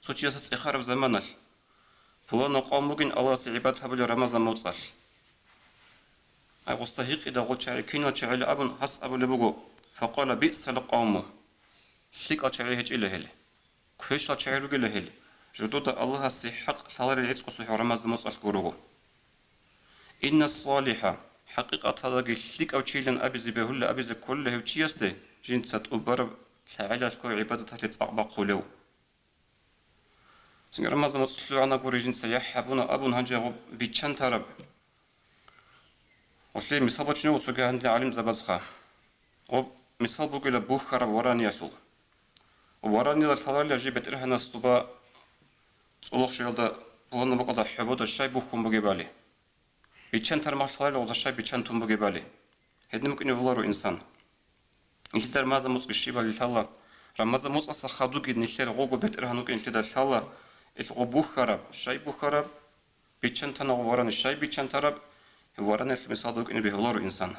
سوتشيس إخارب زمانل فلان قاموجين الله سعبات هبل رمضان موصل أغسطهيق إذا قلت شعري كينا شعري أبن حس أبو لبوغو فقال بئس القوم شيك أشعري هج إلى هل كيش أشعري إلى هل جدود الله السحق ثالر العتق صحيح رمضان موصل كوروغو إن الصالحة حقيقة هذا شيك أو شيلن أبيز بهول أبيز كله وشيسته جنسة أبرب تعالى الكو عبادة تتعبق قلو سنجر رمضان موصل عنا كوري جنسة يحبون أبون هنجا بيتشان ترب وشلي مثال بچنو وسوگه هنده عالم زبازخه و مثال بگو إلى بوخ خراب ورانی أشل ورانی لطلال يجي بتره هنستوبا صلوخ شيلده بوهن بقدا حبود الشاي بوخم بگی بالي بيتشان تر مخلال وذا الشاي بيتشان توم بگی بالي هدي ممكن يولارو إنسان إنتي در مازا موسق الشيبا لطلا رمازا موسق أصلا خادوك نشتر غوغو بتره هنوك إنتي در لطلا إلغو بوخ خراب الشاي بوخ خراب بيتشان تنا وران الشاي بيتشان تراب ورانه المثال دوك إنه بيهولارو إنسان